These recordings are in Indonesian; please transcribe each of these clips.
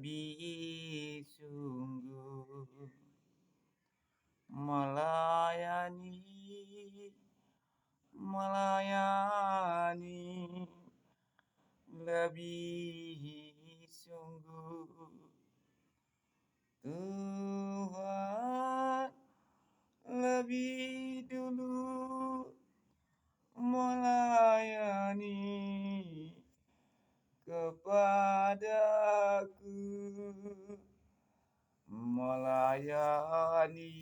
lebih sungguh melayani, melayani lebih sungguh Tuhan lebih dulu melayani kepadaku, melayani,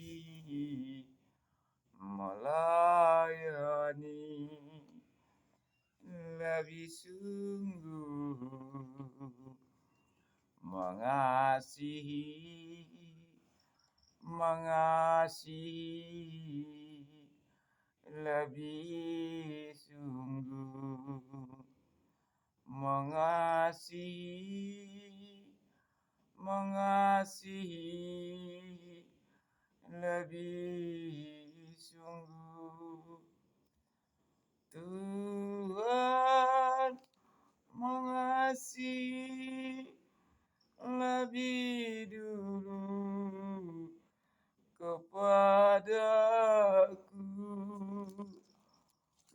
melayani lebih sungguh mengasihi, mengasihi lebih sungguh mengasihi, mengasihi lebih sungguh Tuhan mengasihi lebih dulu kepadaku,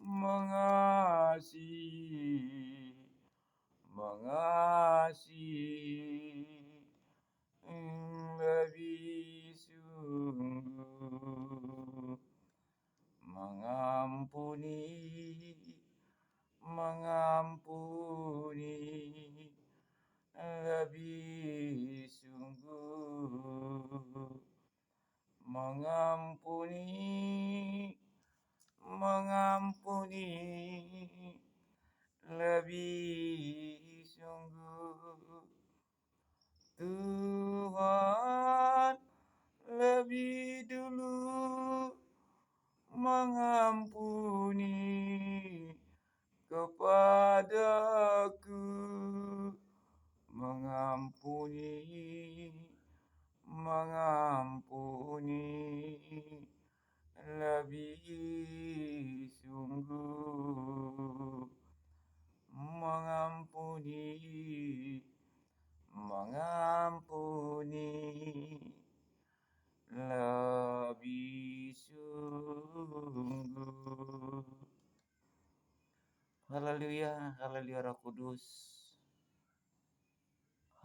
mengasihi, mengasihi lebih sungguh mengampuni, mengampuni lebih sungguh mengampuni, mengampuni lebih sungguh Tuhan lebih dulu mengampuni kepadaku, mengampuni, mengampuni lebih sungguh mengampuni, mengampuni lebih sungguh. Haleluya, haleluya Roh Kudus.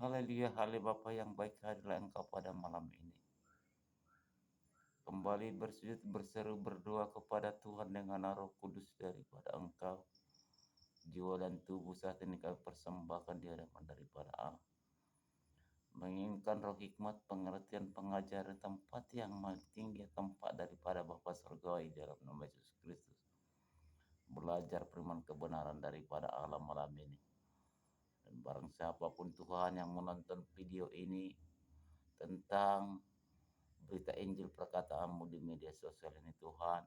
Haleluya, haleluya Bapa yang baik adalah Engkau pada malam ini. Kembali bersujud, berseru, berdoa kepada Tuhan dengan Roh Kudus daripada Engkau. Jiwa dan tubuh saat ini kami persembahkan di hadapan daripada Allah. Menginginkan roh hikmat, pengertian, pengajaran, tempat yang tinggi, tempat daripada Bapa Surgawi dalam nama Yesus Kristus. Belajar firman kebenaran daripada Allah malam ini. Dan barang siapapun Tuhan yang menonton video ini tentang berita Injil perkataanmu di media sosial ini Tuhan,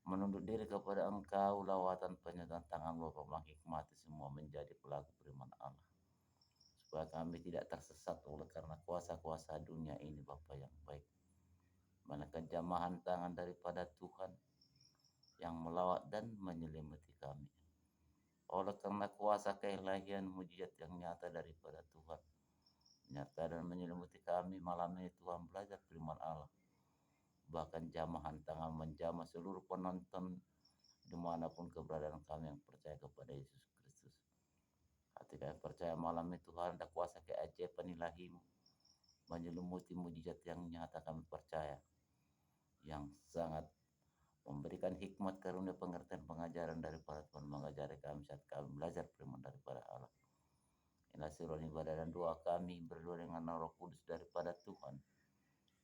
menunduk diri kepada Engkau, lawatan penyertaan tangan Bapa menghikmati semua menjadi pelaku firman Allah. Supaya kami tidak tersesat oleh karena kuasa-kuasa dunia ini Bapa yang baik. Manakah jamahan tangan daripada Tuhan yang melawat dan menyelimuti kami. Oleh karena kuasa keilahian mujizat yang nyata daripada Tuhan. Nyata dan menyelimuti kami malam ini Tuhan belajar firman Allah. Bahkan jamahan tangan menjamah seluruh penonton dimanapun keberadaan kami yang percaya kepada Yesus Kristus. Hati kami percaya malam ini Tuhan ada kuasa keajaiban ilahi-Mu menyelimuti mujizat yang nyata kami percaya. Yang sangat memberikan hikmat karunia pengertian pengajaran daripada Tuhan mengajari kami saat kami belajar firman daripada Allah. Inilah seruan ibadah dan doa kami berdoa dengan Roh Kudus daripada Tuhan.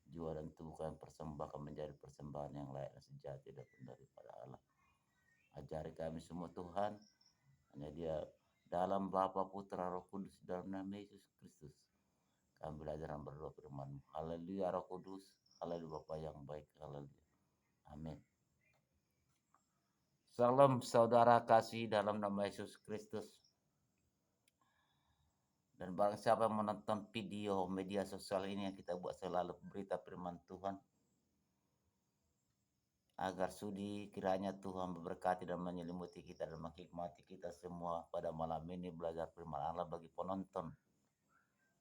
Jiwa dan tubuh kami persembahkan menjadi persembahan yang layak dan sejati daripada Allah. Ajari kami semua Tuhan, hanya Dia dalam Bapa, Putra, Roh Kudus dalam nama Yesus Kristus. Kami belajar dan berdoa firman-Mu. Haleluya Roh Kudus, haleluya Bapa yang baik, haleluya. Amin. Salam saudara kasih dalam nama Yesus Kristus. Dan barang siapa yang menonton video media sosial ini yang kita buat selalu berita firman Tuhan, agar sudi kiranya Tuhan memberkati dan menyelimuti kita dan menghikmati kita semua pada malam ini belajar firman Allah bagi penonton.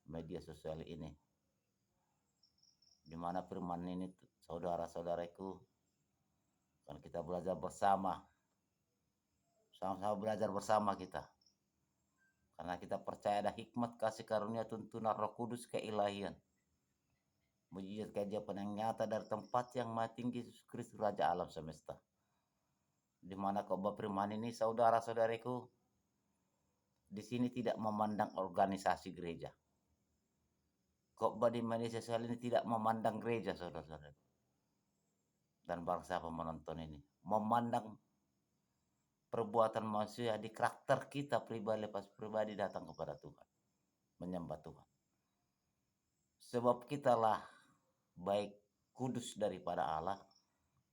media sosial ini, di mana firman ini saudara-saudaraku, kan kita belajar bersama, sama-sama belajar bersama kita, karena kita percaya ada hikmat kasih karunia tuntunan Roh Kudus keilahian, mujizat keajaiban yang nyata dari tempat yang maha tinggi Yesus Kristus Raja alam semesta. Di mana khotbah firman ini saudara-saudariku di sini tidak memandang organisasi gereja. Khotbah di media sosial ini tidak memandang gereja, saudara-saudara. Dan bangsa penonton ini memandang perbuatan manusia di karakter kita pribadi, lepas pribadi datang kepada Tuhan, menyembah Tuhan. Sebab kitalah baik kudus daripada Allah,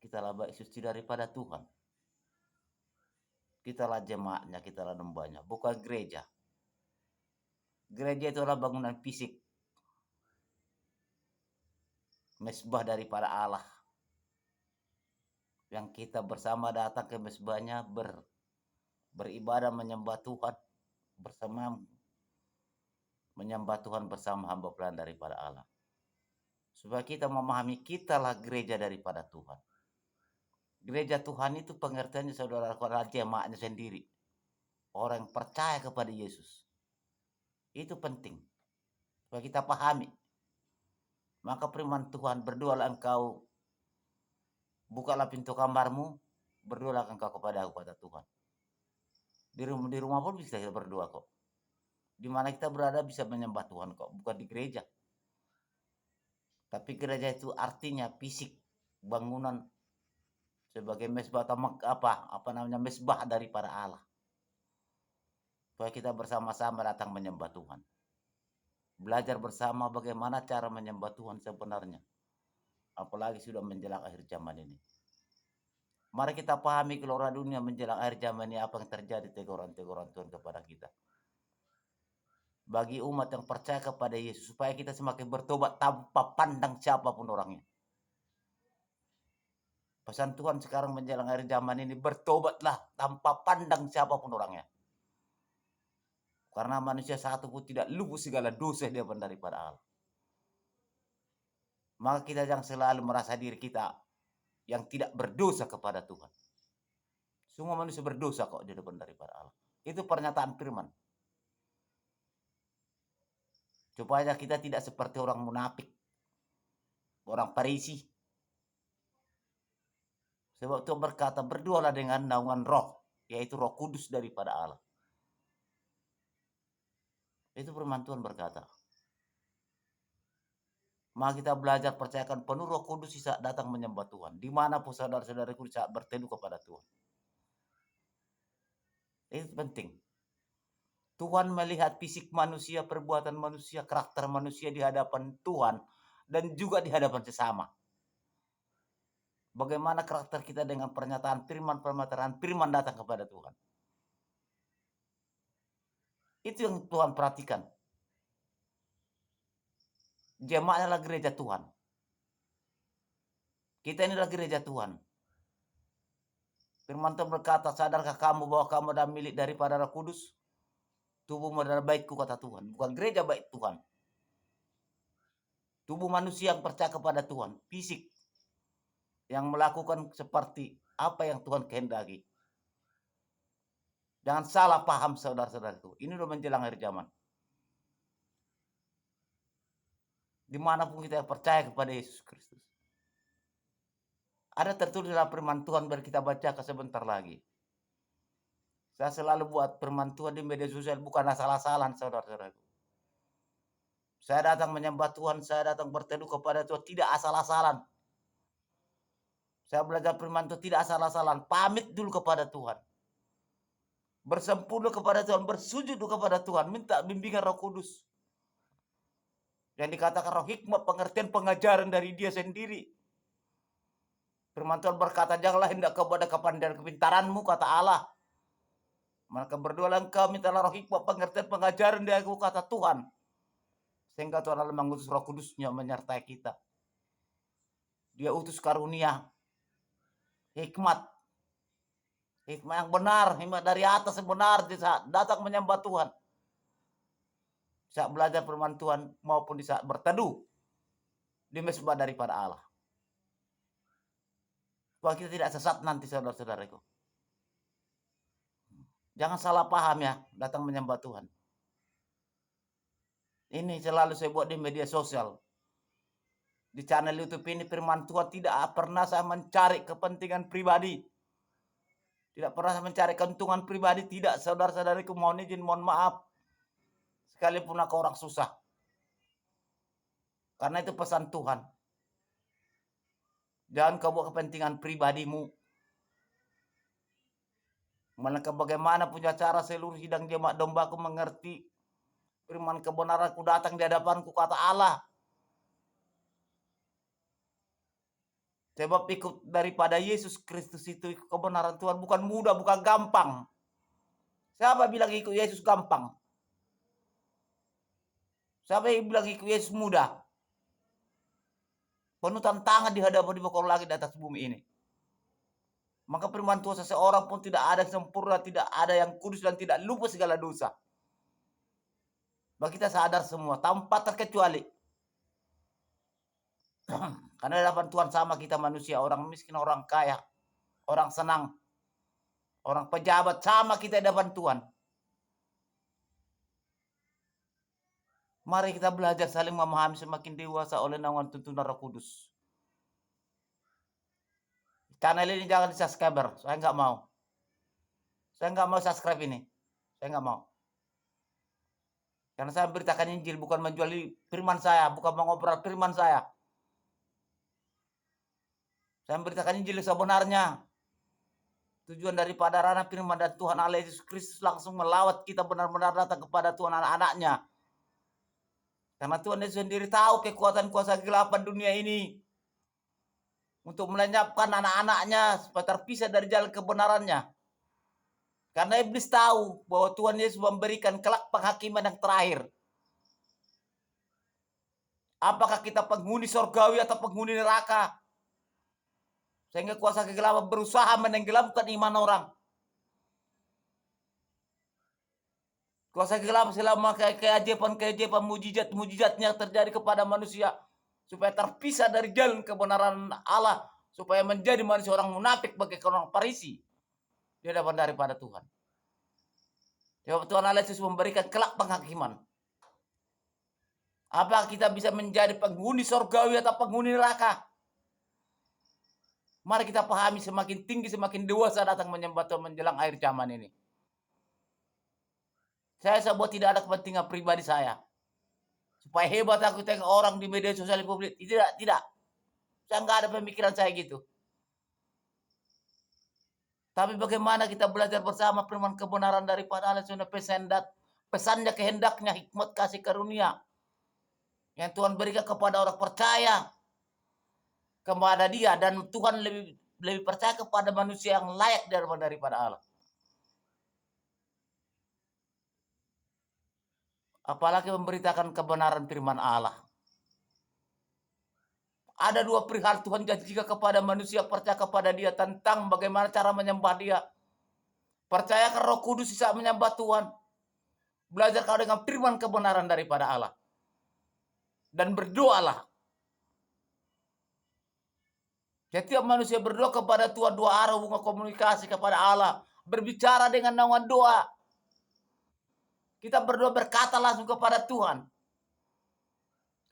kitalah baik suci daripada Tuhan. Kitalah jemaatnya, kitalah hambanya, bukan gereja. Gereja itu adalah bangunan fisik, mesbah daripada Allah, yang kita bersama datang ke mesbahnya beribadah menyembah Tuhan bersama, menyembah Tuhan bersama hamba pelayan daripada Allah. Supaya kita memahami kitalah gereja daripada Tuhan. Gereja Tuhan itu pengertiannya saudara, jemaatnya sendiri, orang yang percaya kepada Yesus. Itu penting supaya kita pahami. Maka firman Tuhan, berdoalah engkau, bukalah pintu kamarmu, berdoalah engkau kepada Tuhan. Di rumah pun bisa kita berdoa kok. Di mana kita berada bisa menyembah Tuhan kok, bukan di gereja. Tapi gereja itu artinya fisik, bangunan sebagai mesbah atau mesbah daripada Allah. Supaya kita bersama-sama datang menyembah Tuhan. Belajar bersama bagaimana cara menyembah Tuhan sebenarnya. Apalagi sudah menjelang akhir zaman ini. Mari kita pahami gelora dunia menjelang akhir zaman ini, apa yang terjadi, teguran-teguran Tuhan kepada kita. Bagi umat yang percaya kepada Yesus, supaya kita semakin bertobat tanpa pandang siapapun orangnya. Pesan Tuhan sekarang menjelang akhir zaman ini, bertobatlah tanpa pandang siapapun orangnya. Karena manusia satu pun tidak luput segala dosa dia daripada Allah. Maka kita jangan selalu merasa diri kita yang tidak berdosa kepada Tuhan. Semua manusia berdosa kok di depan daripada Allah. Itu pernyataan firman. Supaya kita tidak seperti orang munafik, orang Farisi. Sebab Tuhan berkata, berdoalah dengan naungan roh, yaitu Roh Kudus daripada Allah. Itu firman Tuhan berkata. Maka kita belajar percayakan penuh Roh Kudus saat datang menyembah Tuhan. Dimanapun saudara-saudaraku saat berteduh kepada Tuhan. Itu penting. Tuhan melihat fisik manusia, perbuatan manusia, karakter manusia di hadapan Tuhan dan juga di hadapan sesama. Bagaimana karakter kita dengan pernyataan firman datang kepada Tuhan. Itu yang Tuhan perhatikan. Jemaat adalah gereja Tuhan. Kita ini adalah gereja Tuhan. Firman Tuhan berkata, sadarkah kamu bahwa kamu adalah milik daripada Roh Kudus? Tubuhmu adalah baikku, kata Tuhan. Bukan gereja baik Tuhan. Tubuh manusia yang percaya kepada Tuhan. Fisik. Yang melakukan seperti apa yang Tuhan kehendaki. Jangan salah paham saudara-saudara itu. Ini udah menjelang akhir zaman. Dimanapun kita percaya kepada Yesus Kristus. Ada tertulis dalam firman Tuhan, biar kita baca sebentar lagi. Saya selalu buat firman Tuhan di media sosial bukan asal-asalan saudara-saudara. Saya datang menyembah Tuhan, saya datang berteduh kepada Tuhan, tidak asal-asalan. Saya belajar firman Tuhan tidak asal-asalan. Pamit dulu kepada Tuhan. Bersempurna kepada Tuhan, bersujud kepada Tuhan, minta bimbingan Roh Kudus. Yang dikatakan roh hikmat, pengertian, pengajaran dari dia sendiri. Firman Tuhan berkata, janganlah hendak kepada kepandaian kepintaranmu, kata Allah. Maka berdoalah engkau, mintalah roh hikmat, pengertian, pengajaran dari aku, kata Tuhan. Sehingga Tuhan Allah mengutus Roh Kudusnya menyertai kita. Dia utus karunia, hikmat. Hikmat yang benar, hikmat dari atas yang benar, datang menyembah Tuhan. saat belajar firman Tuhan maupun di saat berteduh di mesbah daripada Allah. Supaya kita tidak sesat nanti, saudara-saudaraku. Jangan salah paham ya, datang menyembah Tuhan. Ini selalu saya buat di media sosial. Di channel YouTube ini firman Tuhan tidak pernah saya mencari kepentingan pribadi. Tidak pernah saya mencari keuntungan pribadi. Tidak, saudara-saudariku, mohon izin, mohon maaf. Sekalipun aku orang susah. Karena itu pesan Tuhan. Jangan kau buat kepentingan pribadimu. Maka bagaimana punya cara seluruh hidang jemaat dombaku mengerti firman kebenaran, ku datang di hadapanku, kata Allah. Sebab ikut daripada Yesus Kristus itu kebenaran Tuhan bukan mudah, bukan gampang. Siapa bilang ikut Yesus gampang? Siapa yang bilang ikut Yesus mudah? Penuh tantangan di hadapan di bawah langit di atas bumi ini. Maka firman Tuhan, seseorang pun tidak ada yang sempurna, tidak ada yang kudus dan tidak lupa segala dosa. Bagi kita sadar semua, tanpa terkecuali. Karena di hadapan Tuhan sama kita manusia, orang miskin, orang kaya, orang senang, orang pejabat, sama kita di hadapan Tuhan. Mari kita belajar saling memahami semakin dewasa oleh naungan tuntunan Roh Kudus. Channel ini jangan di-subscribe, saya nggak mau. Saya nggak mau subscribe ini, saya nggak mau. Karena saya beritakan Injil, bukan menjual firman saya, bukan mengobrol firman saya. Saya memberitakan Injil sebenarnya. Tujuan daripada ranah firman dan Tuhan Allah Yesus Kristus langsung melawat kita benar-benar datang kepada Tuhan anak-anaknya. Karena Tuhan Yesus sendiri tahu kekuatan kuasa kegelapan dunia ini. Untuk melenyapkan anak-anaknya supaya terpisah dari jalan kebenarannya. Karena iblis tahu bahwa Tuhan Yesus memberikan kelak penghakiman yang terakhir. Apakah kita penghuni surgawi atau penghuni neraka? Sehingga kuasa kegelapan berusaha menenggelamkan iman orang. Kuasa kegelapan selama keajaiban mujizat-mujizatnya terjadi kepada manusia. Supaya terpisah dari jalan kebenaran Allah. Supaya menjadi manusia orang munafik bagi orang Farisi. Di hadapan daripada Tuhan. Sebab Tuhan Allah Yesus memberikan kelak penghakiman. Apakah kita bisa menjadi penghuni surgawi atau penghuni neraka? Mari kita pahami, semakin tinggi, semakin dewasa datang menyembah Tuhan menjelang akhir zaman ini. Saya sebut tidak ada kepentingan pribadi saya. Supaya hebat aku tengok orang di media sosial publik. Tidak. Saya nggak ada pemikiran saya gitu. Tapi bagaimana kita belajar bersama firman kebenaran daripada Allah sudah pesannya kehendaknya, hikmat kasih karunia. Yang Tuhan berikan kepada orang percaya kepada dia, dan Tuhan lebih percaya kepada manusia yang layak daripada Allah. Apalagi memberitakan kebenaran firman Allah. Ada dua perihal Tuhan janjikan kepada manusia percaya kepada dia tentang bagaimana cara menyembah dia. Percayakan Roh Kudus saat menyembah Tuhan. Belajar kau dengan firman kebenaran daripada Allah. Dan berdoalah. Setiap manusia berdoa kepada Tuhan, dua arah hubungan komunikasi kepada Allah. Berbicara dengan naungan doa. Kita berdoa berkata langsung kepada Tuhan.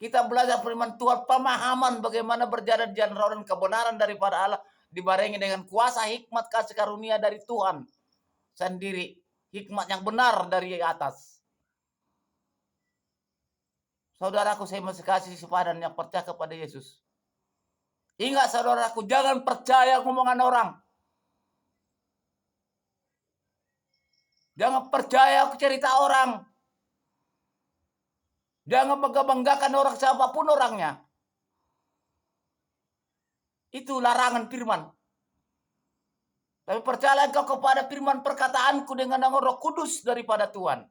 Kita belajar firman Tuhan, pemahaman bagaimana berjalan di jalan roh dan kebenaran daripada Allah. Dibarengi dengan kuasa hikmat kasih karunia dari Tuhan sendiri. Hikmat yang benar dari atas. Saudaraku, saya masih kasih sepadan yang percaya kepada Yesus. Ingat saudaraku, jangan percaya omongan orang. Jangan percaya cerita orang. Jangan bangga-banggakan orang siapapun orangnya. Itu larangan firman. Tapi percayalah engkau kepada firman perkataanku dengan nama Roh Kudus daripada Tuhan.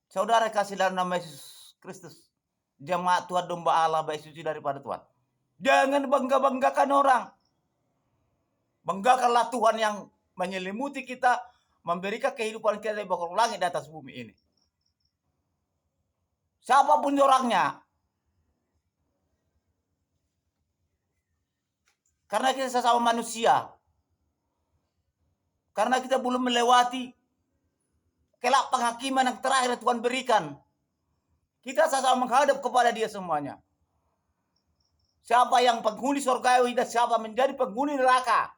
Saudara kasih dalam nama Yesus Kristus. Jemaat Tuhan domba Allah baik suci daripada Tuhan. Jangan bangga-banggakan orang. Banggakanlah Tuhan yang menyelimuti kita, memberikan kehidupan kita dari bawah langit di atas bumi ini. Siapapun orangnya. Karena kita sesama manusia. Karena kita belum melewati kelak penghakiman yang terakhir yang Tuhan berikan. Kita sesama menghadap kepada Dia semuanya. Siapa yang penghuni surgawi dan siapa menjadi penghuni neraka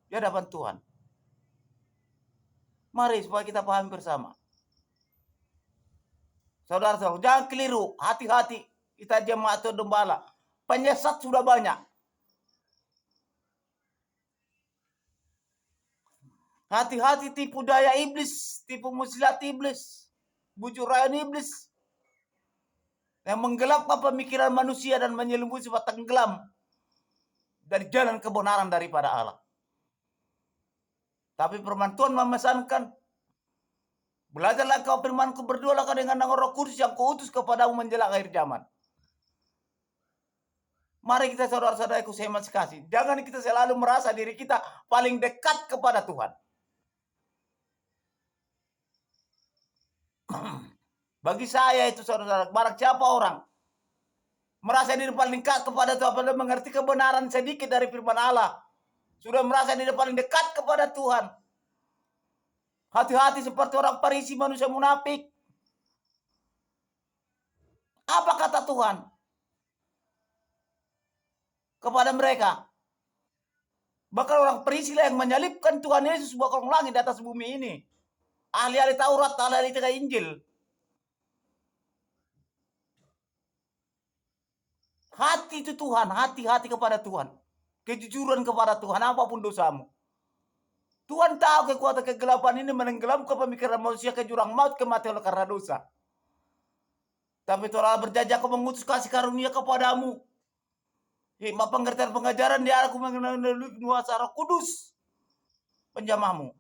di hadapan Tuhan. Mari supaya kita pahami bersama. Saudara-saudara, jangan keliru, hati-hati kita jemaat Tuhan Gembala. Penyesat sudah banyak. Hati-hati tipu daya iblis, tipu muslihat iblis, bujuk rayu iblis yang menggelapkan pemikiran manusia dan menyelimuti sebab tenggelam dari jalan kebenaran daripada Allah. Tapi firman Tuhan memesankan, belajarlah kau firmanku, berdoalah kau dengan Roh Kudus yang kuutus kepadamu menjelang akhir zaman. Mari kita saudara-saudaraku saya masih kasih, jangan kita selalu merasa diri kita paling dekat kepada Tuhan. Bagi saya itu saudara-saudara, barang siapa orang merasa diri paling dekat kepada Tuhan, apabila mengerti kebenaran sedikit dari firman Allah, sudah merasa diri paling dekat kepada Tuhan. Hati-hati seperti orang Farisi, manusia munafik. Apa kata Tuhan kepada mereka? Bahkan orang Farisi lah yang menyalibkan Tuhan Yesus bakal langit di atas bumi ini. Ahli-ahli Taurat, ahli-ahli Injil. Hati itu Tuhan, hati-hati kepada Tuhan. Kejujuran kepada Tuhan, apapun dosamu. Tuhan tahu kekuatan kegelapan ini menenggelamkan pemikiran manusia ke jurang maut, kematian karena dosa. Tapi Tuhan Allah berjanji aku mengutus kasih karunia kepadamu. Hikmah pengertian pengajaran dia aku mengenai nuasa Roh Kudus penjamahmu.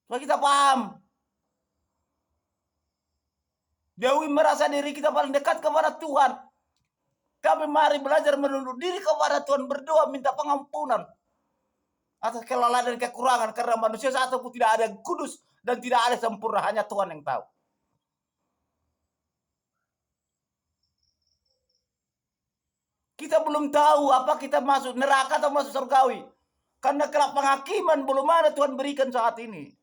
Supaya kita paham. Dewi merasa diri kita paling dekat kepada Tuhan. Kami mari belajar menunduk diri kepada Tuhan, berdoa minta pengampunan atas kelalaian dan kekurangan, karena manusia satu pun tidak ada yang kudus dan tidak ada yang sempurna, hanya Tuhan yang tahu. Kita belum tahu apa kita masuk neraka atau masuk surgawi, karena kelak penghakiman belum ada Tuhan berikan saat ini.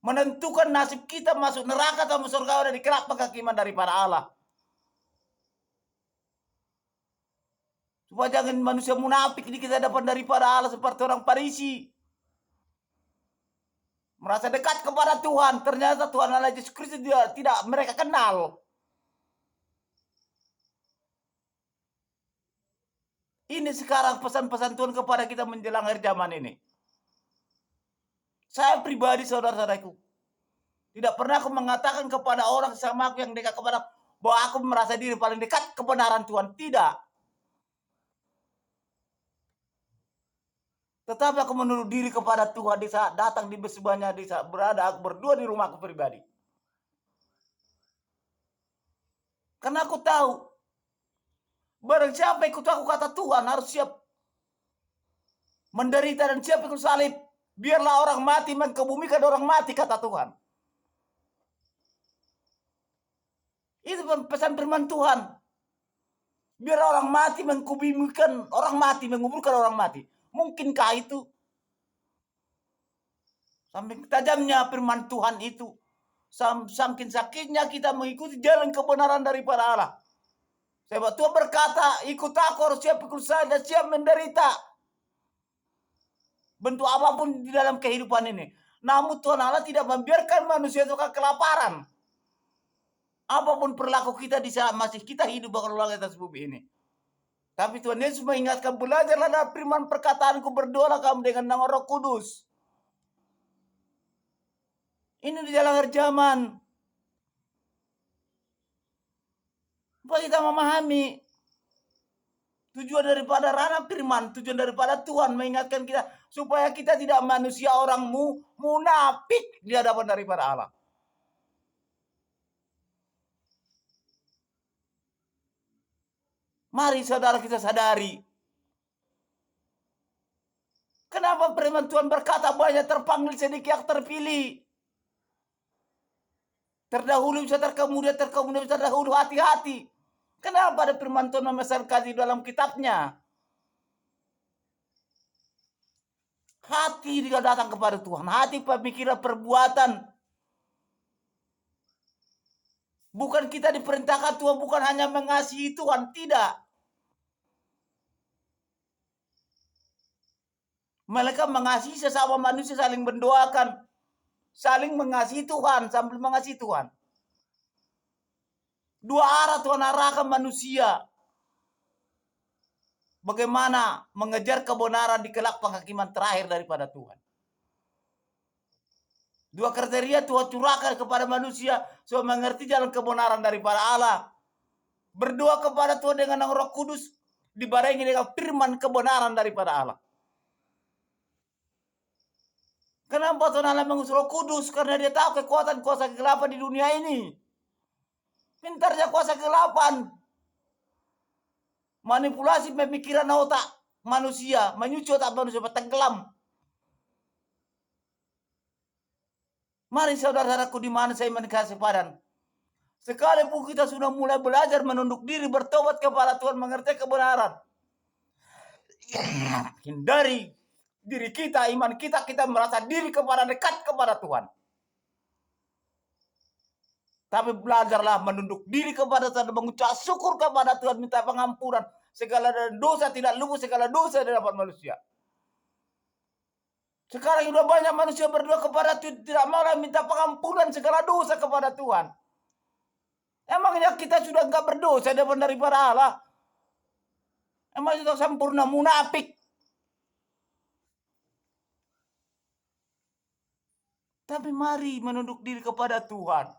Menentukan nasib kita masuk neraka atau masuk surga dari kelak penghakiman daripada Allah. Supaya jangan manusia munafik ini kita dapat daripada Allah seperti orang Farisi. Merasa dekat kepada Tuhan, ternyata Tuhan Allah Yesus Kristus tidak mereka kenal. Ini sekarang pesan-pesan Tuhan kepada kita menjelang akhir zaman ini. Saya pribadi saudara-saudaraku, tidak pernah aku mengatakan kepada orang sama aku yang dekat kepada bahwa aku merasa diri paling dekat kebenaran Tuhan. Tidak. Tetapi aku menunduk diri kepada Tuhan di saat datang di sebelahnya, di saat berada aku berdua di rumahku pribadi. Karena aku tahu, barang siapa ikut aku kata Tuhan harus siap menderita dan siap ikut salib. Biarlah orang mati mengkebumikan orang mati, kata Tuhan. Itu pesan firman Tuhan. Biar orang mati mengkubumikan orang mati, menguburkan orang mati. Mungkinkah itu? Saking tajamnya firman Tuhan itu. Saking sakitnya kita mengikuti jalan kebenaran daripada Allah. Sebab Tuhan berkata, ikut aku harus siap ikut saya dan siap menderita. Bentuk apapun di dalam kehidupan ini. Namun Tuhan Allah tidak membiarkan manusia itu kelaparan. Apapun perilaku kita di saat masih kita hidup bakal ulang atas bumi ini. Tapi Tuhan Yesus mengingatkan, belajarlah dari firman perkataanku, berdoalah kamu dengan nama Roh Kudus. Ini di dalam akhir zaman. Supaya kita memahami tujuan daripada ranah firman, tujuan daripada Tuhan mengingatkan kita supaya kita tidak manusia orang munafik di hadapan daripada Allah. Mari saudara kita sadari Kenapa firman Tuhan berkata banyak terpanggil sedikit yang terpilih? Terdahulu bisa terkemudian bisa terdahulu, hati-hati. Kenapa ada firman Tuhan memesankan di dalam kitabnya? Hati dia datang kepada Tuhan. Hati, pemikiran, perbuatan. Bukan kita diperintahkan Tuhan, bukan hanya mengasihi Tuhan. Tidak. Mereka mengasihi sesama manusia, saling mendoakan. Saling mengasihi Tuhan, sambil mengasihi Tuhan. Dua arah Tuhan arahkan manusia. Bagaimana mengejar kebenaran di kelak penghakiman terakhir daripada Tuhan. Dua kriteria Tuhan curahkan kepada manusia supaya mengerti jalan kebenaran daripada Allah. Berdoa kepada Tuhan dengan Roh Kudus dibarengi dengan firman kebenaran daripada Allah. Kenapa Tuhan Allah mengutus Roh Kudus? Karena dia tahu kekuatan kuasa kegelapan di dunia ini. Pintarnya kuasa kegelapan manipulasi pemikiran otak manusia, menyuci otak manusia, tenggelam. Mari saudara-saudaraku di mana saya menikah sepadan. Sekalipun kita sudah mulai belajar menunduk diri, bertobat kepada Tuhan, mengerti kebenaran. Hindari diri kita, iman kita merasa diri kepada dekat kepada Tuhan. Tapi belajarlah menunduk diri kepada Tuhan, mengucap syukur kepada Tuhan, minta pengampunan. Segala dosa tidak luput, segala dosa di hadapan manusia. Sekarang sudah banyak manusia berdoa kepada Tuhan, tidak mau minta pengampunan segala dosa kepada Tuhan. Emangnya kita sudah enggak berdosa daripada Allah? Emang sudah sempurna munafik? Tapi mari menunduk diri kepada Tuhan.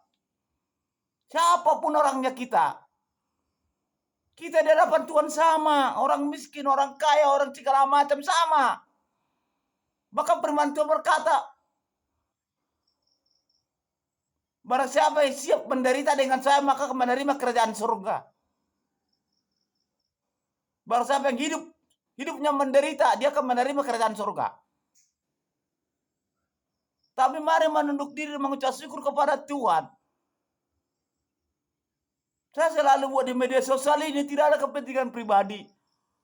Siapapun orangnya kita di hadapan Tuhan sama. Orang miskin, orang kaya, orang segala macam sama. Bahkan firman Tuhan berkata, barang siapa yang siap menderita dengan saya, maka akan menerima kerajaan surga. Barang siapa yang hidupnya menderita, dia akan menerima kerajaan surga. Tapi mari menunduk diri, mengucap syukur kepada Tuhan. Saya selalu buat di media sosial ini tidak ada kepentingan pribadi.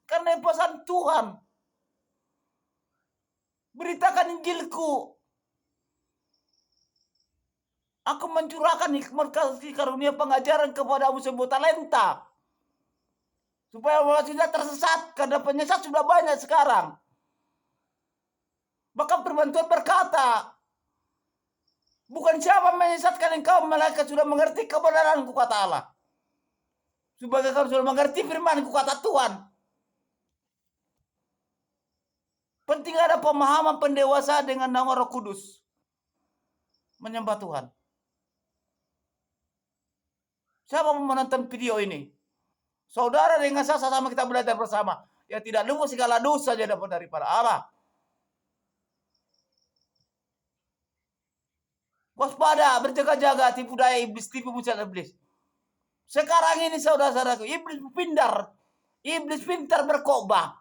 Karena pesan Tuhan. Beritakan Injilku. Aku mencurahkan hikmat kasih karunia pengajaran kepadamu sebuah talenta. Supaya orang tidak tersesat. Karena penyesat sudah banyak sekarang. Bahkan firman Tuhan berkata, bukan siapa menyesatkan engkau, malaikat sudah mengerti kebenaranku, kata Allah. Sebagai kau sudah mengerti firman-Ku, kata Tuhan. Penting ada pemahaman pendewasaan dengan nama Roh Kudus. Menyembah Tuhan. Siapa mau menonton video ini? Saudara dengan saya sama kita belajar bersama. Ya tidak luput segala dosa daripada Allah. Waspada, berjaga-jaga, tipu daya iblis, tipu muslihat iblis. Sekarang ini saudara-saudaraku, iblis pintar berkhotbah.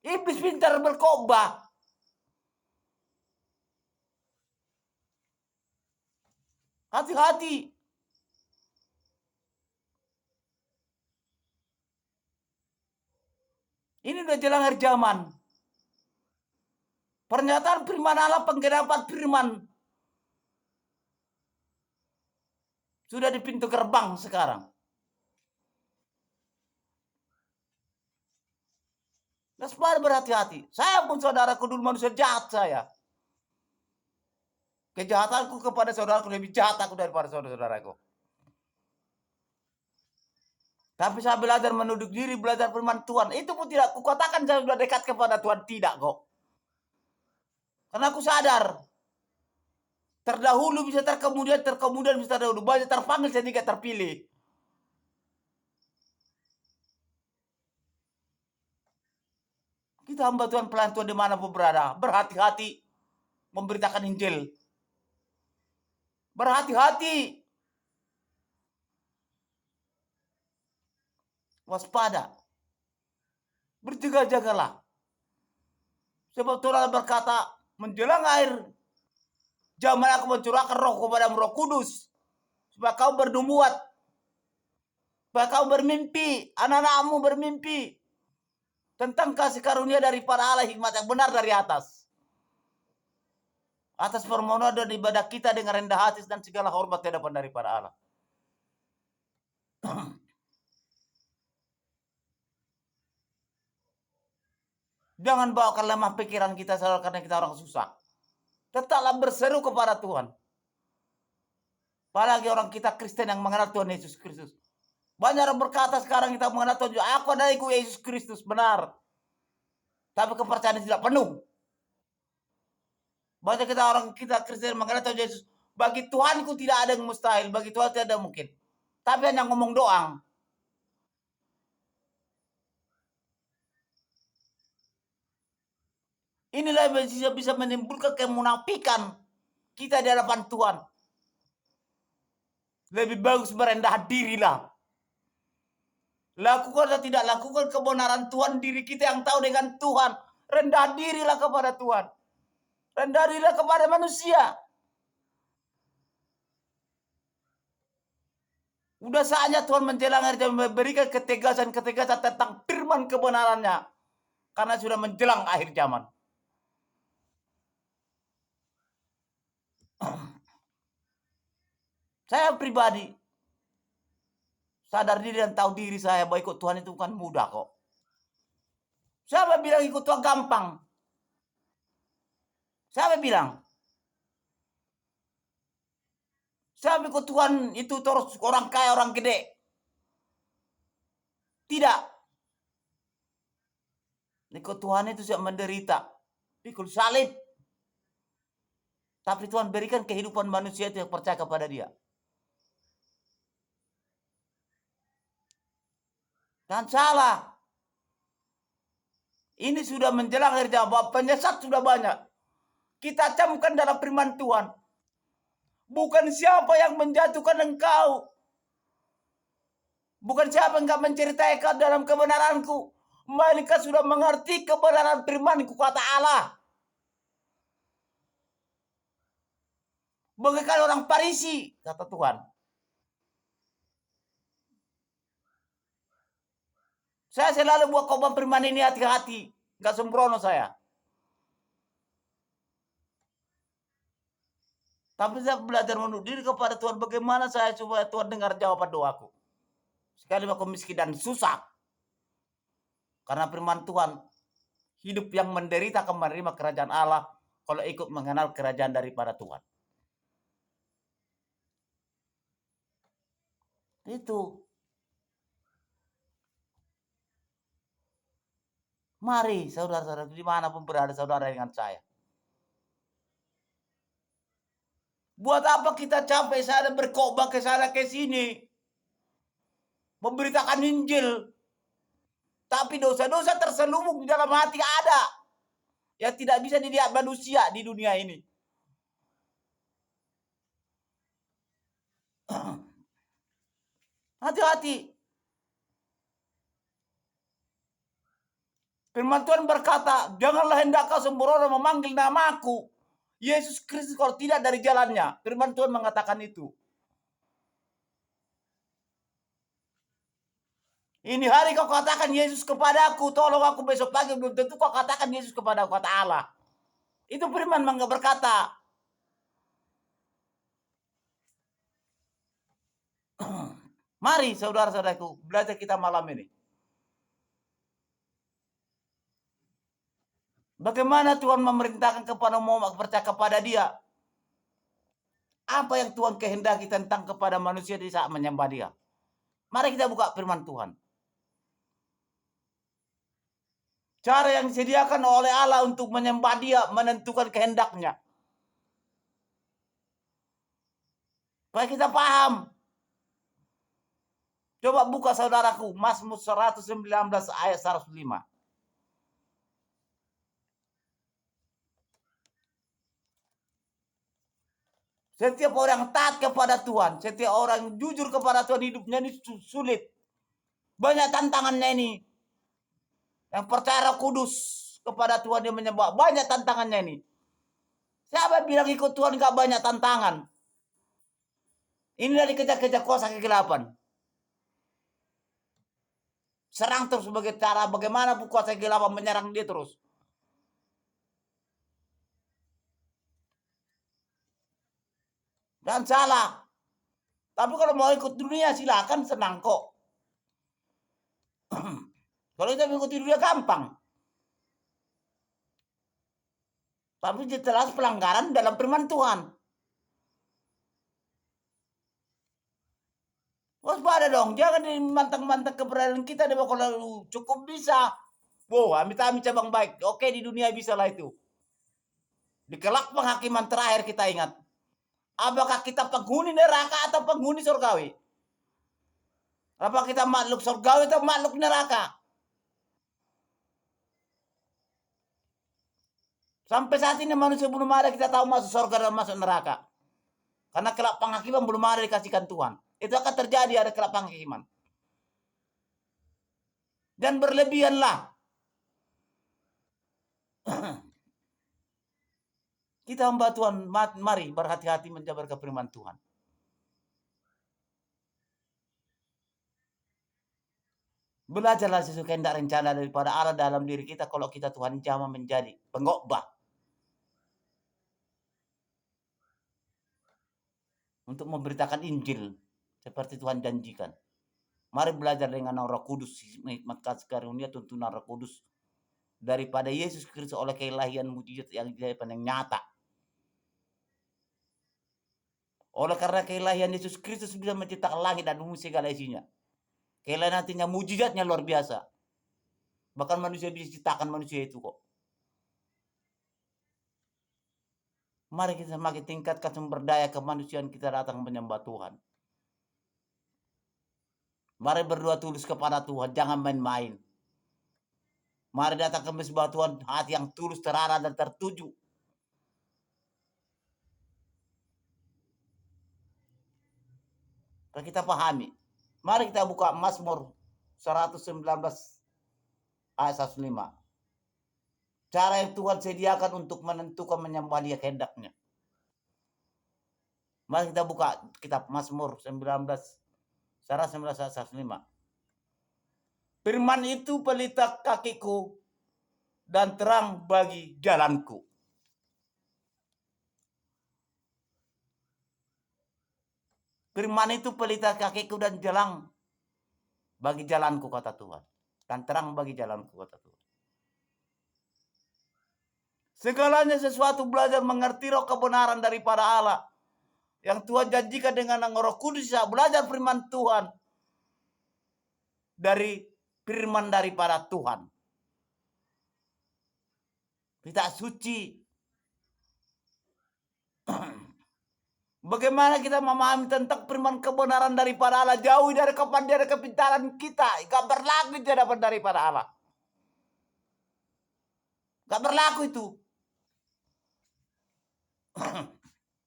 Iblis pintar berkhotbah. Hati-hati. Ini udah jelang akhir zaman. Pernyataan firman Allah, penggenapan firman sudah di pintu gerbang sekarang. Waspada, berhati-hati. Saya pun saudaraku dulu manusia jahat saya. Kejahatanku kepada saudaraku lebih jahat aku daripada saudara-saudaraku. Tapi saya belajar menunduk diri, belajar firman Tuhan. Itu pun tidak kukatakan saya sudah dekat kepada Tuhan. Tidak kok. Karena aku sadar. Terdahulu bisa terkemudian bisa terdahulu. Banyak terpanggil, sedikit terpilih. Kita hamba Tuhan, pelayan Tuhan dimanapun berada. Berhati-hati memberitakan Injil. Berhati-hati. Waspada. Berjaga-jagalah. Sebab Tuhan berkata, menjelang akhir zaman aku mencurahkan roh kepada Roh Kudus. Supaya kau bernubuat. Supaya kau bermimpi. Anak-anakmu bermimpi. Tentang kasih karunia daripada Allah, hikmat yang benar dari atas. Atas permohonan dan ibadah kita dengan rendah hati dan segala hormat di hadapan daripada Allah. Jangan bawakan lemah pikiran kita saudara karena kita orang susah. Tetaplah berseru kepada Tuhan. Apalagi orang kita Kristen yang mengenal Tuhan Yesus Kristus. Banyak orang berkata sekarang kita mengenal Tuhan, aku adalah ikut Yesus Kristus, benar. Tapi kepercayaan tidak penuh. Banyak orang kita Kristen mengenal Tuhan Yesus. Bagi Tuhanku tidak ada yang mustahil, bagi Tuhan tidak ada mungkin. Tapi hanya ngomong doang. Inilah yang bisa menimbulkan kemunafikan kita di hadapan Tuhan. Lebih bagus merendah dirilah. Lakukan atau tidak lakukan kebenaran Tuhan, diri kita yang tahu dengan Tuhan. Rendah dirilah kepada Tuhan. Rendah dirilah kepada manusia. Udah saatnya Tuhan menjelang hari dan memberikan ketegasan-ketegasan tentang firman kebenarannya. Karena sudah menjelang akhir zaman. Saya pribadi sadar diri dan tahu diri saya bahwa ikut Tuhan itu bukan mudah kok. Siapa bilang ikut Tuhan gampang? Siapa bilang? Siapa ikut Tuhan itu terus orang kaya, orang gede? Tidak. Ikut Tuhan itu siap menderita. Pikul salib. Tapi Tuhan berikan kehidupan manusia itu yang percaya kepada Dia. Dan salah. Ini sudah menjelang akhir zaman. Penyesat sudah banyak. Kita camkan dalam firman Tuhan. Bukan siapa yang menjatuhkan engkau. Bukan siapa yang menceritai kau dalam kebenaranku. Melainkan sudah mengerti kebenaran firmanku, kata Allah. Bagaikan orang Farisi, kata Tuhan. Saya selalu buat khotbah firman ini hati-hati. Gak sembrono saya. Tapi saya belajar menunduk diri kepada Tuhan. Bagaimana saya supaya Tuhan dengar jawaban doaku. Sekali aku miskin dan susah. Karena firman Tuhan. Hidup yang menderita akan menerima kerajaan Allah. Kalau ikut mengenal kerajaan daripada Tuhan. Itu. Mari saudara-saudara, dimanapun berada saudara dengan saya. Buat apa kita capek sana berkhotbah ke sana ke sini. Memberitakan Injil. Tapi dosa-dosa terselubung di dalam hati ada. Yang tidak bisa dilihat manusia di dunia ini. Hati-hati. Firman Tuhan berkata, janganlah hendak kau sembrono memanggil namaku. Yesus Kristus kalau tidak dari jalannya. Firman Tuhan mengatakan itu. Ini hari kau katakan Yesus kepadaku, tolong aku besok pagi. Belum tentu kau katakan Yesus kepadaku, kata Allah. Itu firman berkata. Mari saudara-saudaraku, belajar kita malam ini. Bagaimana Tuhan memerintahkan kepada Muhammad percaya kepada Dia? Apa yang Tuhan kehendaki tentang kepada manusia di saat menyembah Dia? Mari kita buka firman Tuhan. Cara yang disediakan oleh Allah untuk menyembah Dia, menentukan kehendaknya. Supaya kita paham. Coba buka saudaraku, Mazmur 119 ayat 105. Setiap orang taat kepada Tuhan, setiap orang jujur kepada Tuhan, hidupnya ini sulit. Banyak tantangannya ini. Yang percaya Roh Kudus, kepada Tuhan dia menyembah. Banyak tantangannya ini. Siapa bilang ikut Tuhan gak banyak tantangan? Ini dari kejar-kejar kuasa kegelapan. Serang terus sebagai cara bagaimana kuasa kegelapan menyerang dia terus. Dan salah. Tapi kalau mau ikut dunia silakan, senang kok. Kalau kita mengikuti dunia gampang. Tapi jelas pelanggaran dalam firman Tuhan. Waspada dong, jangan dimantang-mantang keberadaan kita deh kalau cukup bisa. Wow, amit-amit cabang baik. Oke, di dunia bisa lah itu. Di kelak penghakiman terakhir kita ingat. Apakah kita penghuni neraka atau penghuni surgawi? Apa kita makhluk surgawi atau makhluk neraka? Sampai saat ini manusia belum ada kita tahu masuk surga dan masuk neraka. Karena kelak penghakiman belum ada dikasihkan Tuhan. Itu akan terjadi ada kelak penghakiman. Dan berlebihanlah. Kita hamba Tuhan, mari berhati-hati menjaga firman Tuhan. Belajarlah sesuai kehendak rencana daripada Allah dalam diri kita kalau kita Tuhan jamah menjadi pengkhotbah. Untuk memberitakan Injil seperti Tuhan janjikan. Mari belajar dengan Roh Kudus, hikmat kasih karunia tuntunan Roh Kudus daripada Yesus Kristus oleh keilahian mujizat yang nyata. Oleh karena keilahian Yesus Kristus bisa menciptakan langit dan bumi segala isinya. Keilahian nantinya mujizatnya luar biasa. Bahkan manusia bisa ciptakan manusia itu kok. Mari kita semakin tingkatkan sumber daya kemanusiaan kita datang menyembah Tuhan. Mari berdoa tulus kepada Tuhan, jangan main-main. Mari datang ke mesbah Tuhan, hati yang tulus, terarah dan tertuju. Kita pahami. Mari kita buka Mazmur 119 ayat 105. Cara yang Tuhan sediakan untuk menentukan menyembah Dia kehendaknya. Mari kita buka kitab Mazmur 19 ayat 105. Firman itu pelita kakiku dan terang bagi jalanku. Firman itu pelita kakiku dan jalan bagi jalanku, kata Tuhan. Dan terang bagi jalanku, kata Tuhan. Segalanya sesuatu belajar mengerti roh kebenaran daripada Allah. Yang Tuhan janjikan dengan Roh Kudus, belajar firman Tuhan. Dari firman daripada Tuhan. Kita suci. Bagaimana kita memahami tentang firman kebenaran daripada Allah? Jauhi dari kepandaian kepintaran kita. Gak berlaku itu dapat daripada Allah. Gak berlaku itu.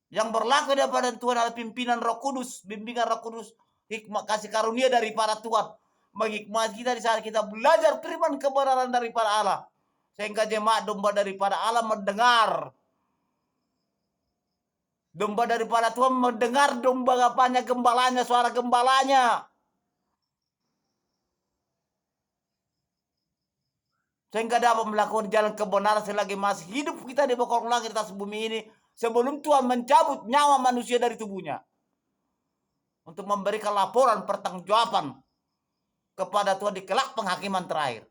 Yang berlaku daripada Tuhan adalah pimpinan Roh Kudus. Bimbingan Roh Kudus. Hikmat kasih karunia daripada Tuhan. Menghikmati kita di saat kita belajar firman kebenaran daripada Allah. Sehingga jemaat domba daripada Allah mendengar. Domba daripada Tuhan mendengar domba apanya, gembalanya, suara gembalanya. Sehingga dapat melakukan jalan kebenaran selagi masih hidup kita di bawah langit atas bumi ini. Sebelum Tuhan mencabut nyawa manusia dari tubuhnya. Untuk memberikan laporan pertanggungjawaban kepada Tuhan di kelak penghakiman terakhir.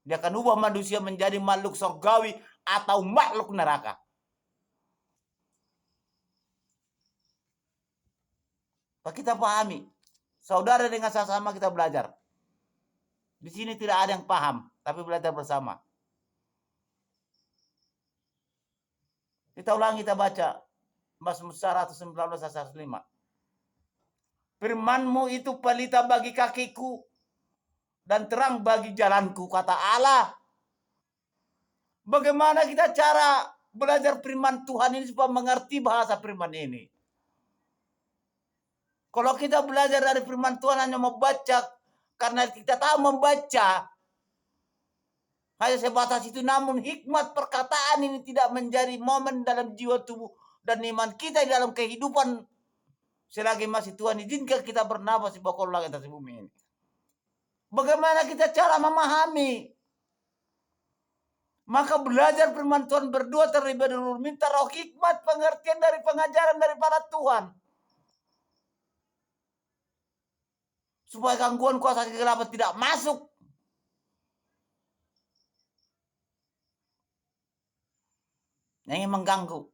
Dia akan ubah manusia menjadi makhluk surgawi atau makhluk neraka. Kita pahami. Saudara dengan sama-sama kita belajar. Di sini tidak ada yang paham, tapi belajar bersama. Kita ulangi, kita baca. Mazmur 119 ayat 105. Firman-Mu itu pelita bagi kakiku dan terang bagi jalanku, kata Allah. Bagaimana kita cara belajar firman Tuhan ini supaya mengerti bahasa firman ini? Kalau kita belajar dari firman Tuhan hanya membaca, karena kita tahu membaca, Hanya sebatas itu, namun hikmat perkataan ini tidak menjadi momen dalam jiwa, tubuh, dan iman kita di dalam kehidupan selagi masih Tuhan izinkan kita bernapas di bawah langit atas bumi ini. Bagaimana kita cara memahami? Maka belajar firman Tuhan, berdoa terlebih dahulu, minta roh hikmat, pengertian dari pengajaran daripada Tuhan. Supaya gangguan kuasa kegelapan tidak masuk. Yang ingin mengganggu.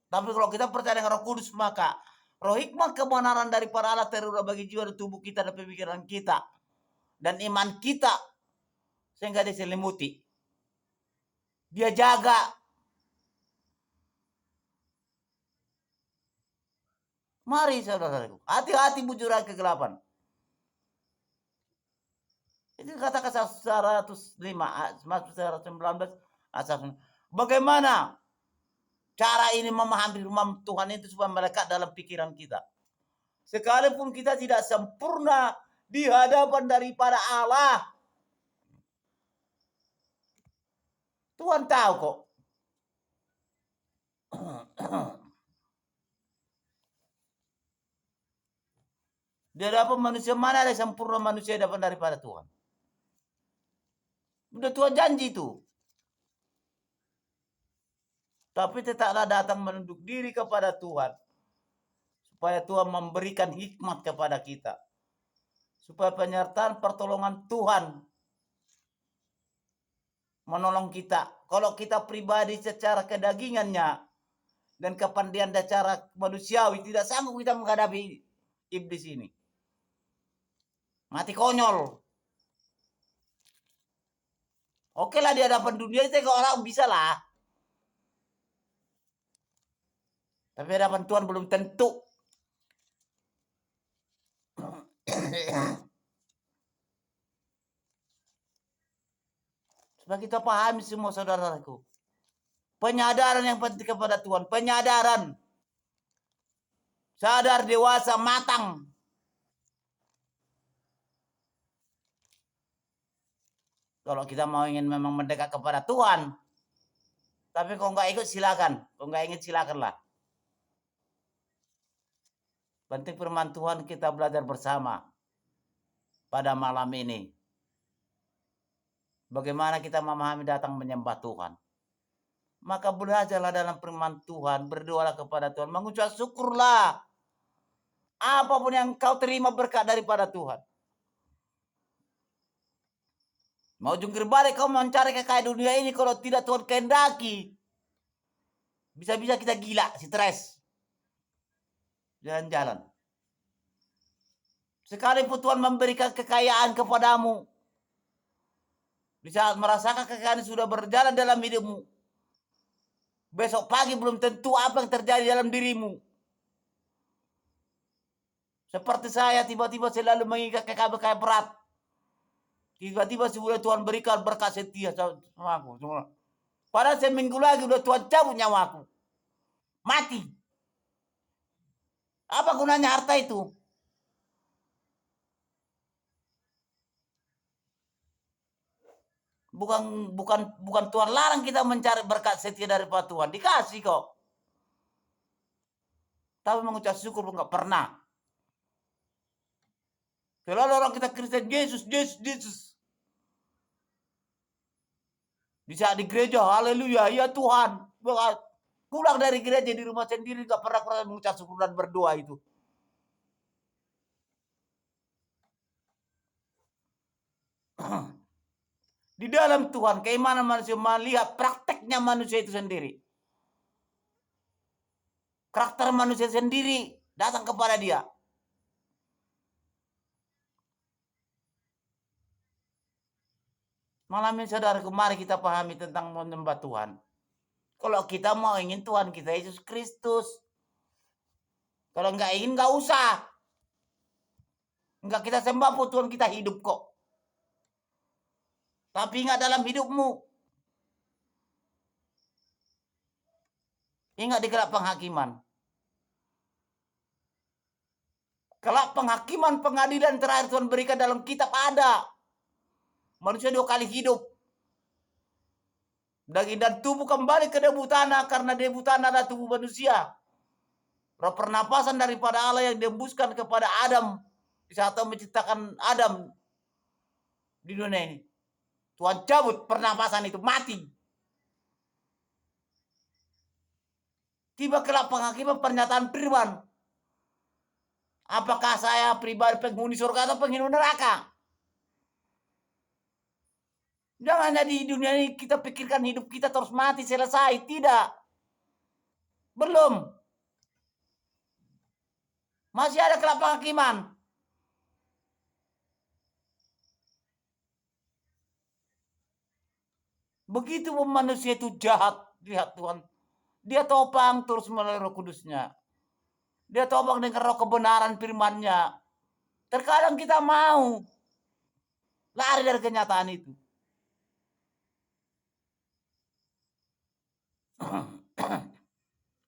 Tapi kalau kita percaya dengan Roh Kudus, maka roh hikmat kebenaran daripada Allah terurah bagi jiwa dan tubuh kita dan pemikiran kita dan iman kita, sehingga diselimuti. Dia jaga. Mari saudaraku, hati-hati bujuran kegelapan. Itu kata 105, 119 asal. Bagaimana cara ini memahami firman Tuhan itu supaya melekat dalam pikiran kita? Sekalipun kita tidak sempurna di hadapan daripada Allah, Tuhan tahu kok. Di hadapan manusia mana ada sempurna manusia dapat daripada Tuhan? Udah Tuhan janji itu. Tapi tetaplah datang menunduk diri kepada Tuhan. Supaya Tuhan memberikan hikmat kepada kita. Supaya penyertaan pertolongan Tuhan menolong kita. Kalau kita pribadi secara kedagingannya dan kepandaian secara manusiawi, tidak sanggup kita menghadapi iblis ini. Mati konyol. Oke lah, di hadapan dunia itu orang bisa lah. Tapi hadapan Tuhan belum tentu. Supaya kita pahami semua saudaraku. Penyadaran yang penting kepada Tuhan. Penyadaran. Sadar, dewasa, matang. Kalau kita mau ingin memang mendekat kepada Tuhan. Tapi kalau nggak ikut silakan. Kalau nggak ingin silakanlah. Penting firman Tuhan kita belajar bersama pada malam ini. Bagaimana kita memahami datang menyembah Tuhan. Maka belajarlah dalam firman Tuhan. Berdoalah kepada Tuhan. Mengucap syukurlah. Apapun yang kau terima berkat daripada Tuhan. Mau jungkir balik kau mencari kekayaan dunia ini, kalau tidak Tuhan kehendaki, bisa-bisa kita gila, stres. Jalan-jalan. Sekalipun Tuhan memberikan kekayaan kepadamu, di saat merasakan kekayaan sudah berjalan dalam hidupmu, besok pagi belum tentu apa yang terjadi dalam dirimu. Seperti saya tiba-tiba selalu mengingat kekayaan berat. Tiba-tiba sebulan Tuhan berikan berkat setia sama aku. Padahal seminggu lagi udah Tuhan cabut nyawaku. Mati. Apa gunanya harta itu? Bukan Tuhan larang kita mencari berkat setia daripada Tuhan. Dikasih kok. Tapi mengucap syukur enggak pernah. Selalu orang kita Kristen, Yesus. Di saat di gereja, haleluya, ya Tuhan. Pulang dari gereja di rumah sendiri gak pernah mengucap syukur dan berdoa itu. Di dalam Tuhan, keimanan manusia melihat prakteknya manusia itu sendiri. Karakter manusia sendiri datang kepada dia. Malam ini saudaraku, mari kita pahami tentang menyembah Tuhan. Kalau kita mau ingin Tuhan kita Yesus Kristus. Kalau enggak ingin, enggak usah. Enggak kita sembah pun Tuhan kita hidup kok. Tapi ingat dalam hidupmu. Ingat di kelak penghakiman. Kelak penghakiman, pengadilan terakhir Tuhan berikan dalam kitab ada. Manusia 2 kali hidup. Daging dan tubuh kembali ke debu tanah karena debu tanah adalah tubuh manusia. Roh pernapasan daripada Allah yang diembuskan kepada Adam di saat Tuhan menciptakan Adam di dunia ini. Tuhan cabut pernapasan itu, mati. Tiba kelak penghakiman pernyataan firman. Apakah saya pribadi penghuni surga atau penghuni neraka? Jangan hanya di dunia ini kita pikirkan hidup kita terus mati selesai. Tidak. Belum. Masih ada kelak penghakiman. Begitu manusia itu jahat, lihat Tuhan. Dia topang terus melalui Roh Kudusnya. Dia topang dengan roh kebenaran firman-Nya. Terkadang kita mau lari dari kenyataan itu.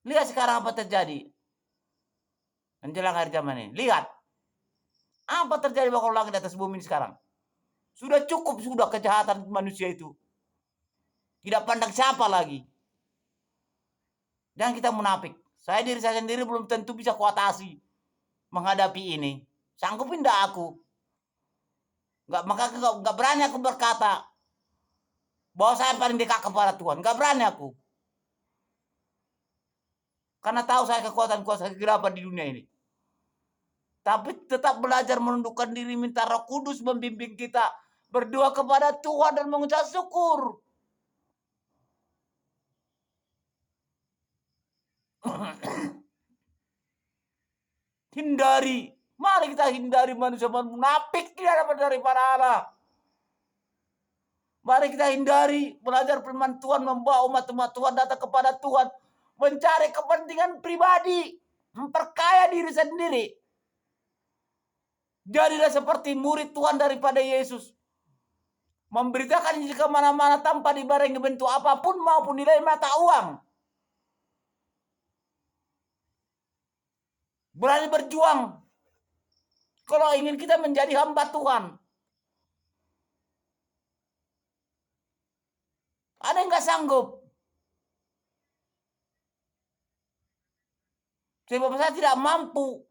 Lihat sekarang apa terjadi menjelang akhir zaman ini. Lihat apa terjadi bakal lagi di atas bumi ini sekarang. Sudah cukup sudah kejahatan manusia itu. Tidak pandang siapa lagi. Jangan kita munafik. Diri saya sendiri belum tentu bisa kuatasi menghadapi ini. Sanggupin enggak aku? Enggak berani aku berkata bahwa saya paling dekat kepada Tuhan. Enggak berani aku. Karena tahu saya kekuatan kuasa kegelapan di dunia ini. Tapi tetap belajar menundukkan diri, minta Roh Kudus membimbing kita. Berdoa kepada Tuhan dan mengucap syukur. Hindari. Mari kita hindari manusia munafik tidak dapat daripada Allah. Mari kita hindari belajar firman Tuhan, membawa umat-umat Tuhan datang kepada Tuhan. Mencari kepentingan pribadi. Memperkaya diri sendiri. Jadilah seperti murid Tuhan daripada Yesus. Memberitakan Injil kemana-mana tanpa dibarengi bentuk apapun maupun nilai mata uang. Berani berjuang. Kalau ingin kita menjadi hamba Tuhan. Ada yang gak sanggup. Sebab saya tidak mampu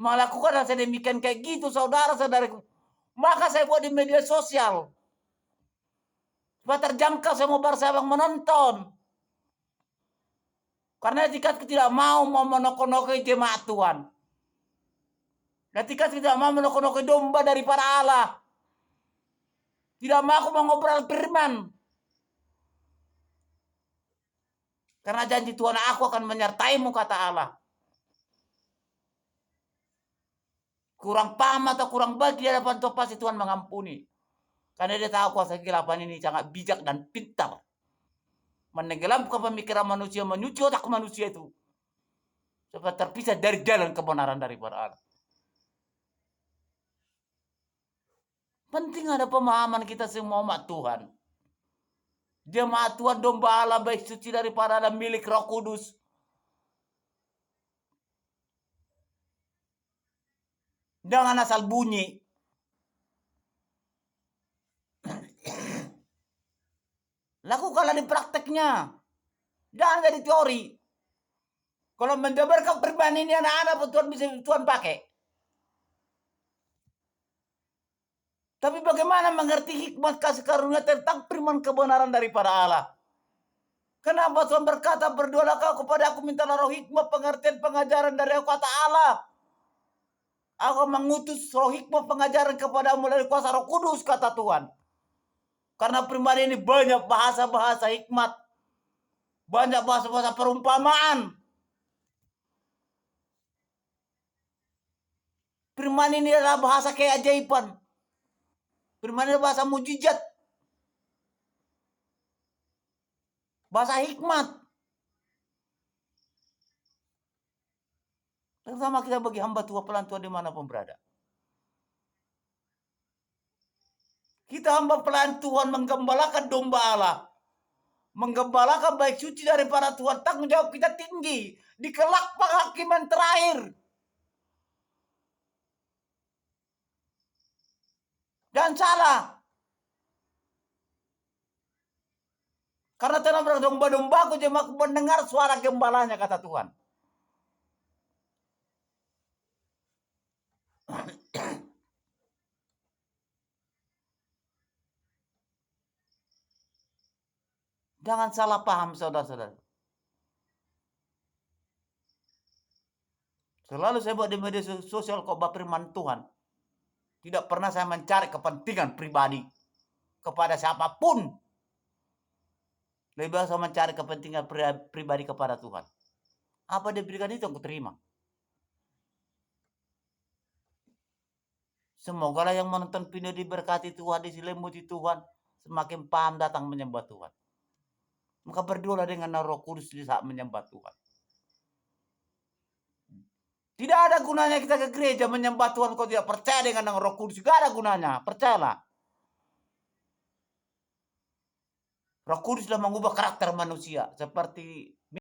melakukan hal sedemikian kayak gitu, saudara-saudaraku. Maka saya buat di media sosial. Supaya terjangkau semua bangsa yang menonton. Karena jika tidak mau menokok-nokai jemaat Tuhan. Ketika tidak mau menokok-nokai domba dari para Allah. Tidak mau aku mengobrol firman. Karena janji Tuhan, aku akan menyertaimu, kata Allah. Kurang paham atau kurang baik di hadapan Tuhan, pasti Tuhan mengampuni. Karena dia tahu kuasa kegelapan ini sangat bijak dan pintar. Menenggelamkan pemikiran manusia, menyuci otak manusia itu. Supaya terpisah dari jalan kebenaran daripada Allah. Penting ada pemahaman kita semua umat Tuhan. Jemaat Tuhan, domba Allah baik suci daripada Allah, milik Roh Kudus. Jangan asal bunyi. Lakukanlah di prakteknya. Jangan jadi teori. Kalau menjabarkan firman ini anak-anak Tuhan bisa Tuhan pakai. Tapi bagaimana mengerti hikmat kasih karunia tentang firman kebenaran daripada Allah? Kenapa Tuhan berkata, berdoalah kau kepada aku, mintalah roh hikmat, pengertian, pengajaran dari kata Allah. Aku mengutus roh hikmat pengajaran kepadamu dari kuasa Roh Kudus, kata Tuhan. Karena firman ini banyak bahasa-bahasa hikmat. Banyak bahasa-bahasa perumpamaan. Firman ini adalah bahasa keajaiban. Firman ini bahasa mujizat. Bahasa hikmat. Terutama kita bagi hamba Tuhan, pelan Tuhan dimanapun berada. Kita hamba pelan Tuhan menggembalakan domba Allah. Menggembalakan baik suci daripada Tuhan. Tanggung jawab kita tinggi. Di kelak penghakiman terakhir. Jangan salah. Karena tanah berdomba-domba aku cuma mendengar suara gembalanya, kata Tuhan. Jangan salah paham, saudara-saudara. Selalu saya buat di media sosial khotbah firman Tuhan. Tidak pernah saya mencari kepentingan pribadi kepada siapapun. Lebih baik saya mencari kepentingan pribadi kepada Tuhan. Apa dia berikan itu aku terima. Semoga lah yang menonton video diberkati Tuhan, diselimuti Tuhan, semakin paham datang menyembah Tuhan. Maka berdoalah dengan Roh Kudus di saat menyembah Tuhan. Tidak ada gunanya kita ke gereja menyembah Tuhan kalau tidak percaya dengan Roh Kudus. Tidak ada gunanya, percayalah. Roh Kudus sudah mengubah karakter manusia seperti